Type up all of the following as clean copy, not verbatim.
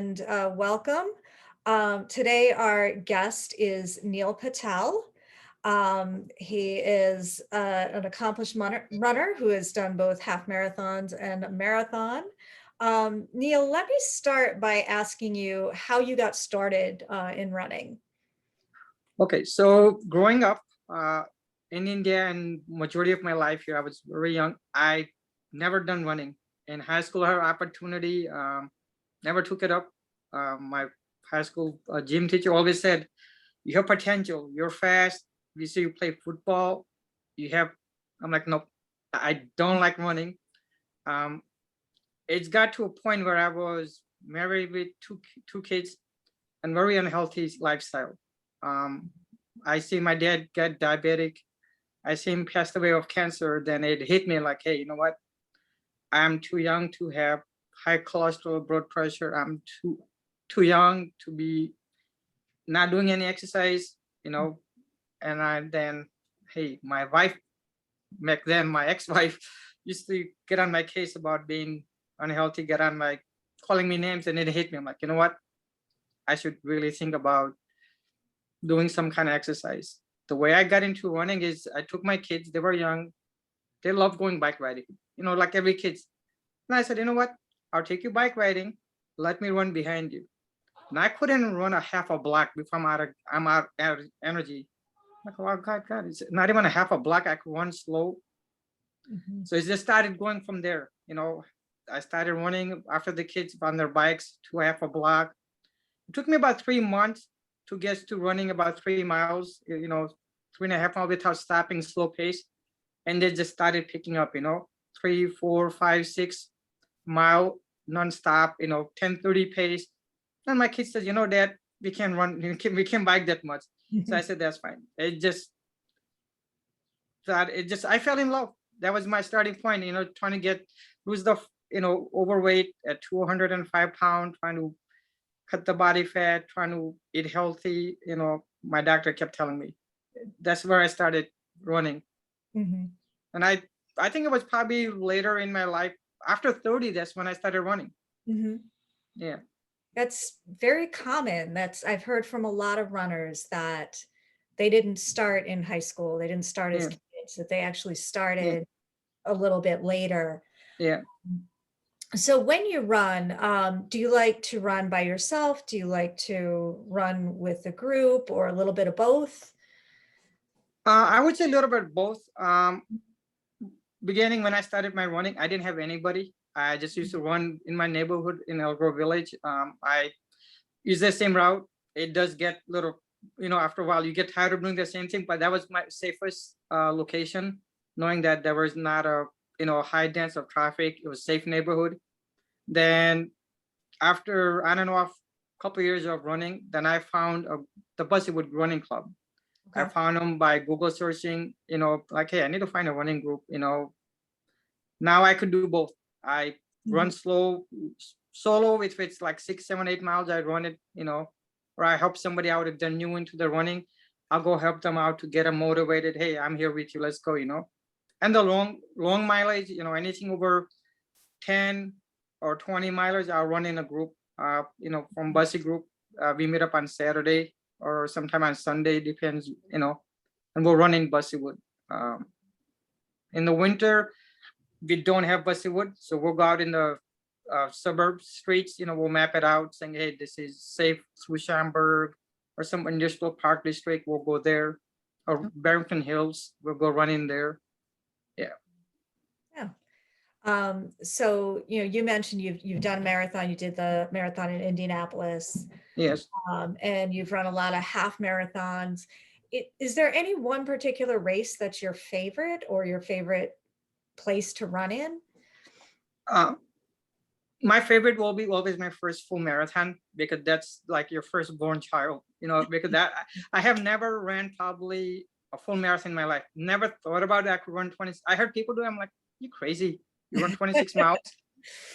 and welcome. Today, our guest is Neal Patel. He is an accomplished runner who has done both half marathons and a marathon. Neal, let me start by asking you how you got started in running. Okay, so growing up in India and majority of my life here, I was very young. I never done running. In high school, I had opportunity, never took it up. My high school gym teacher always said, "You have potential. You're fast. We see you play football. You have." I'm like, nope, I don't like running. Um, it's got to a point where I was married with two kids and very unhealthy lifestyle. Um, I see my dad get diabetic. I see him passed away of cancer. Then it hit me like, hey, you know what? I'm too young to have high cholesterol, blood pressure. I'm too young to be not doing any exercise, you know. And then, hey, my wife back then, my ex-wife used to get on my case about being unhealthy, get on my calling me names, and it hit me. I'm like, you know what? I should really think about doing some kind of exercise. The way I got into running is I took my kids, they were young, they love going bike riding, like every kid's. And I said, you know what? I'll take you bike riding. Let me run behind you. And I couldn't run a half a block before I'm out of energy. I'm like, oh God, it's not even a half a block. I could run slow. So it just started going from there. I started running after the kids on their bikes to half a block. It took me about 3 months to get to running about 3 miles, 3.5 miles without stopping, slow pace. And they just started picking up, 3, 4, 5, 6 mile nonstop, 10:30 pace. And my kids said, Dad, we can run, we can bike that much. So I said, that's fine. I fell in love. That was my starting point, trying to lose the, overweight at 205 pounds, trying to cut the body fat, trying to eat healthy. My doctor kept telling me. That's where I started running. And I think it was probably later in my life, after 30, that's when I started running. Yeah. That's very common. I've heard from a lot of runners that they didn't start in high school. They didn't start as kids, that they actually started a little bit later. Yeah. So when you run, do you like to run by yourself? Do you like to run with a group or a little bit of both? I would say a little bit of both. Beginning when I started my running, I didn't have anybody. I just used to run in my neighborhood in Elk Grove Village. I use the same route. It does get a little, after a while you get tired of doing the same thing, but that was my safest location, knowing that there was not a, high dense of traffic. It was a safe neighborhood. Then after, I don't know, a couple of years of running, then I found the Bussywood Running Club. Okay. I found them by Google searching, like, hey, I need to find a running group, Now I could do both. I run solo. If it's like 6, 7, 8 miles, I run it, or I help somebody out if they're new into the running. I'll go help them out to get them motivated. Hey, I'm here with you. Let's go, And the long mileage, anything over 10 or 20 milers, I'll run in a group, from Bussy group. We meet up on Saturday or sometime on Sunday, depends, and we'll run in Bussywood. In the winter, we don't have Bussywood, so we'll go out in the suburb streets, we'll map it out saying, hey, this is safe through Schaumburg or some industrial park district, we'll go there. Or Barrington Hills, we'll go run in there. Yeah. So, you mentioned you've done a marathon, you did the marathon in Indianapolis. Yes. And you've run a lot of half marathons. Is there any one particular race that's your favorite or your favorite place to run in? My favorite will be always my first full marathon, because that's like your firstborn child, because that I have never ran probably a full marathon in my life. Never thought about it. I could run 20. I heard people do it. I'm like, you crazy. You run 26 miles.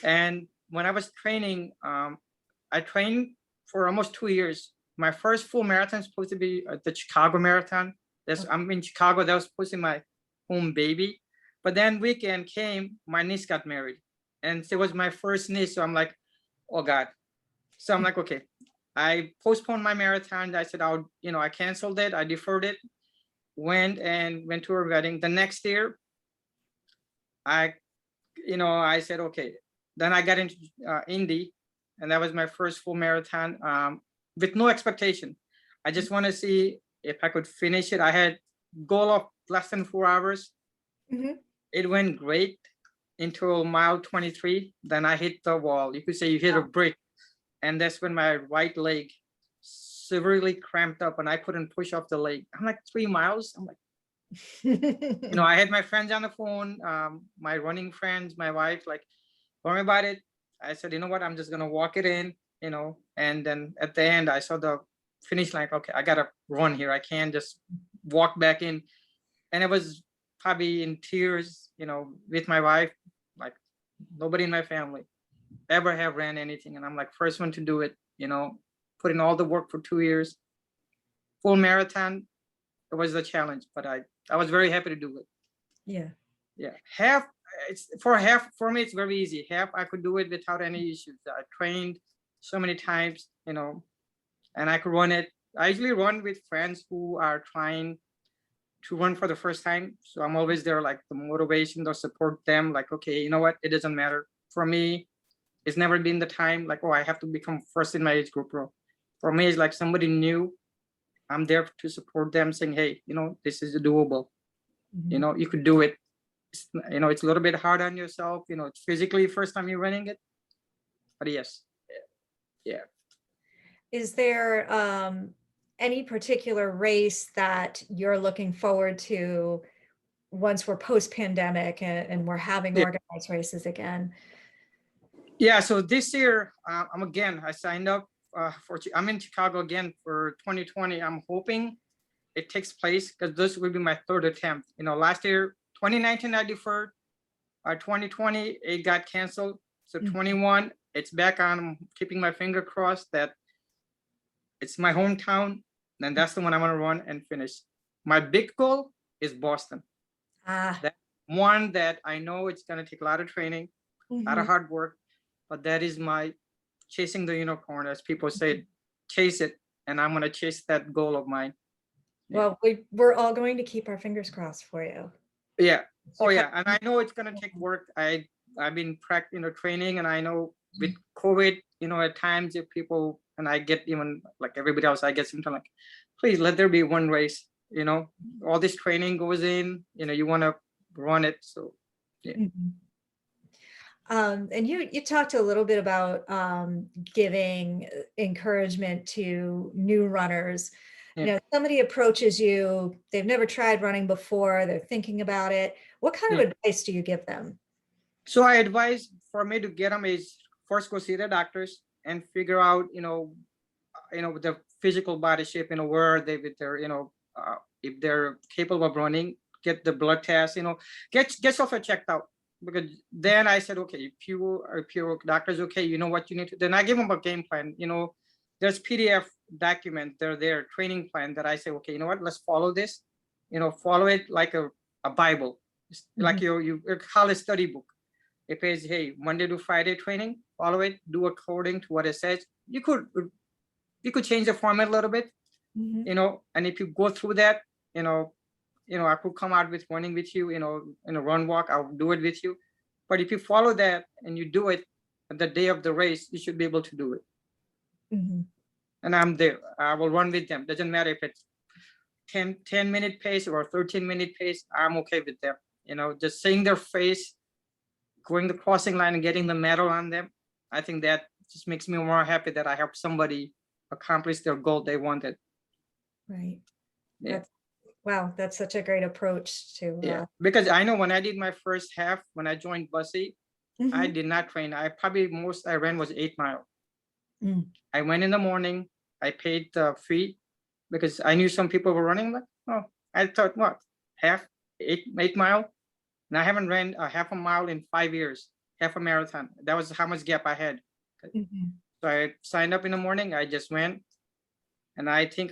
And when I was training, I trained for almost 2 years. My first full marathon is supposed to be the Chicago Marathon. I'm in Chicago. That was supposed to be my home baby. But then weekend came, my niece got married. And it was my first niece. So I'm like, oh God, So I'm like, okay, I postponed my marathon. I said, I canceled it. I deferred it, went to her wedding. The next year, I, I said, okay. Then I got into Indy, and that was my first full marathon with no expectation. I just want to see if I could finish it. I had goal of less than 4 hours. Mhm. It went great until mile 23. Then I hit the wall. You could say you hit a brick. And that's when my right leg severely cramped up and I couldn't push off the leg. I'm like, 3 miles. I'm like, I had my friends on the phone, my running friends, my wife, like, don't worry about it. I said, you know what? I'm just going to walk it in, and then at the end, I saw the finish line. Okay, I got to run here. I can't just walk back in. And I was probably in tears, with my wife, like nobody in my family ever have ran anything. And I'm like, first one to do it, put in all the work for 2 years, full marathon. It was the challenge, but I was very happy to do it. Yeah. Yeah. For me, it's very easy. Half, I could do it without any issues. I trained so many times, and I could run it. I usually run with friends who are trying to run for the first time. So I'm always there, like the motivation to support them. Like, okay, you know what? It doesn't matter. For me, it's never been the time like, oh, I have to become first in my age group, bro. For me, it's like somebody new. I'm there to support them, saying, hey, this is doable. Mhm. You could do it. It's a little bit hard on yourself. It's physically first time you're running it. But yes, yeah. Is there any particular race that you're looking forward to once we're post-pandemic and we're having Yeah. organized races again? Yeah. So this year, I signed up I'm in Chicago again for 2020. I'm hoping it takes place because this will be my third attempt. Last year, 2019, I deferred. 2020, it got canceled. So Mm. 21, it's back on. I'm keeping my finger crossed that it's my hometown, and that's the one I want to run and finish. My big goal is Boston. Ah. That one that I know it's going to take a lot of training, a lot of Mhm. hard work, but that is my chasing the unicorn, as people say, chase it, and I'm going to chase that goal of mine. Yeah. Well, we're all going to keep our fingers crossed for you. Yeah. Oh Chicago. yeah, and I know it's gonna take work. I've been training, and I know with COVID, at times if people, and I get even like everybody else, I get sometimes like, please let there be one race. All this training goes in. You want to run it, so yeah. Mhm. And you talked a little bit about giving encouragement to new runners. Yeah. Somebody approaches you, they've never tried running before, they're thinking about it. What kind Yeah. of advice do you give them? So I advise for me to get them is first go see the doctors and figure out, the physical body shape, where they with their, if they're capable of running, get the blood test, get yourself checked out. Because then I said, okay, if your doctor's okay, you know what you need to. Then I give them a game plan. There's PDF document. They're there training plan that I say, okay, you know what, let's follow this. Follow it like a Bible, like Mhm. your college study book. It says, hey, Monday to Friday training, follow it, do according to what it says. You could change the format a little bit, Mhm. and if you go through that, I could come out with running with you, in a run walk, I'll do it with you. But if you follow that and you do it at the day of the race, you should be able to do it. Mhm. And I'm there. I will run with them. Doesn't matter if it's 10-minute pace or 13-minute pace, I'm okay with them. Just seeing their face, going the crossing line and getting the medal on them. I think that just makes me more happy that I helped somebody accomplish their goal they wanted. Right. Yeah. That's wow, that's such a great approach to Yeah. Because I know when I did my first half, when I joined Bussy, I Mhm. did not train. Most I ran was 8 miles. Mm. I went in the morning, I paid the fee because I knew some people were running. Like, oh, I thought, what, half, 8 mile? And I haven't ran a half a mile in 5 years, half a marathon. That was how much gap I had. Mhm. So I signed up in the morning. I just went, and I think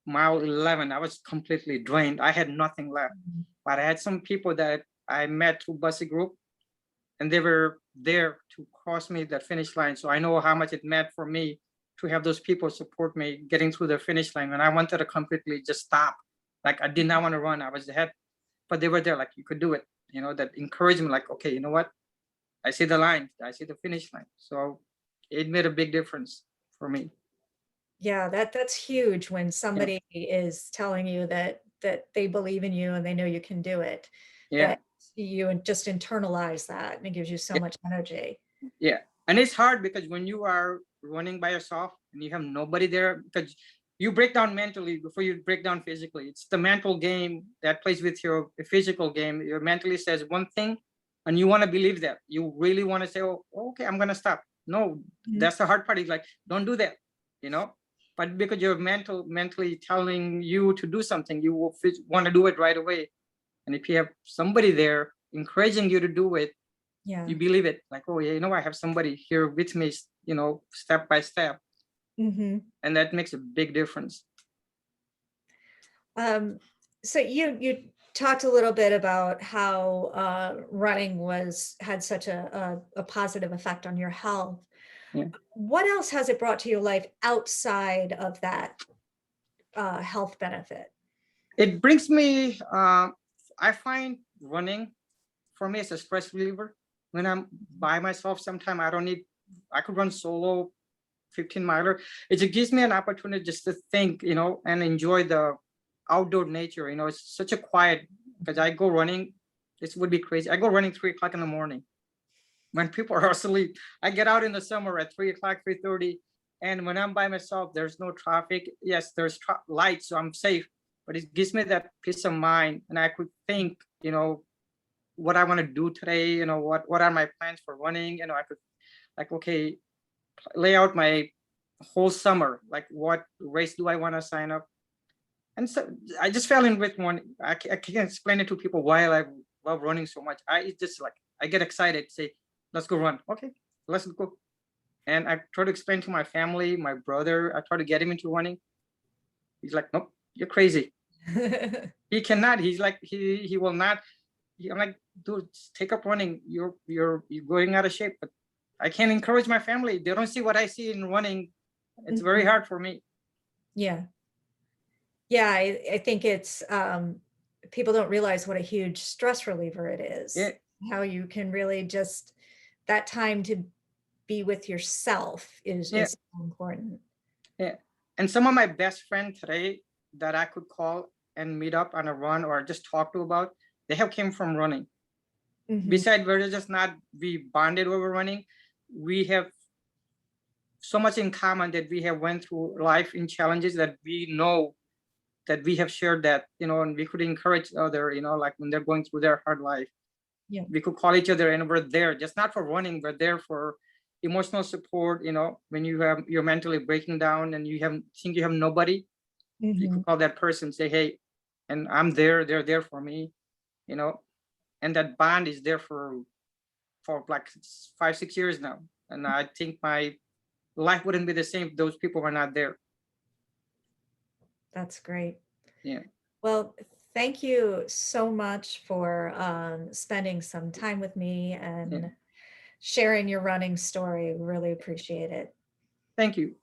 mile 11, I was completely drained. I had nothing left. Mhm. But I had some people that I met through Bussy group, and they were there to cross me that finish line. So I know how much it meant for me to have those people support me getting through the finish line. And I wanted to completely just stop. Like I did not want to run. I was ahead, but they were there, like, you could do it. That encouragement, like, okay, you know what? I see the line, I see the finish line. So it made a big difference for me. Yeah, that's huge when Yeah. somebody is telling you that they believe in you and they know you can do it, Yeah. that you just internalize that and it gives you so Yeah. much energy. Yeah. And it's hard because when you are running by yourself and you have nobody there, because you break down mentally before you break down physically. It's the mental game that plays with your physical game. Your mentally says one thing and you want to believe that. You really want to say, oh, okay, I'm going to stop. No, Mhm. that's the hard part. Is like, don't do that, you know? But because you're mentally telling you to do something, you will want to do it right away. And if you have somebody there encouraging you to do it, Yeah. you believe it, like, oh yeah, I have somebody here with me, step by step, Hmm. and that makes a big difference. Um, so you talked a little bit about how running had such a positive effect on your health. Yeah, What else has it brought to your life outside of that health benefit? it brings me, I find running for me is a stress reliever. When I'm by myself, sometime I could run solo 15 miler. It just gives me an opportunity just to think, and enjoy the outdoor nature. It's such a quiet, because I go running, this would be crazy, I go running 3 o'clock in the morning when people are asleep. I get out in the summer at 3 o'clock, 3:30. And when I'm by myself, there's no traffic. Yes, there's lights, so I'm safe, but it gives me that peace of mind. And I could think, what I want to do today, what are my plans for running. I could, like, okay, lay out my whole summer, like what race do I want to sign up. And so I just fell in with one. I can't explain it to people why I love running so much. It's just like, I get excited, say, let's go run. Okay, let's go. And I try to explain to my family, my brother, I try to get him into running. He's like, nope, you're crazy. He cannot. He's like, he will not. I'm like, dude, take up running. You're going out of shape. But I can't encourage my family. They don't see what I see in running. It's very Mhm. hard for me. Yeah. Yeah, I think it's people don't realize what a huge stress reliever it Yeah, is. How you can really just that time to be with yourself yeah, is so important. yeah. And some of my best friends today that I could call and meet up on a run or just talk to about, they have came from running. Mhm. Besides, we're just not we bonded over running. We have so much in common that we have went through life in challenges that we know that we have shared that, and we could encourage other, like when they're going through their hard life. Yeah. We could call each other and we're there, just not for running, but there for emotional support, when you're mentally breaking down and think you have nobody, you Mhm. could call that person, say, hey, and I'm there, they're there for me, you know, and that bond is there for like 5, 6 years now. And I think my life wouldn't be the same if those people were not there. That's great. Yeah. Well, thank you so much for spending some time with me Yeah. and sharing your running story. Really appreciate it. Thank you.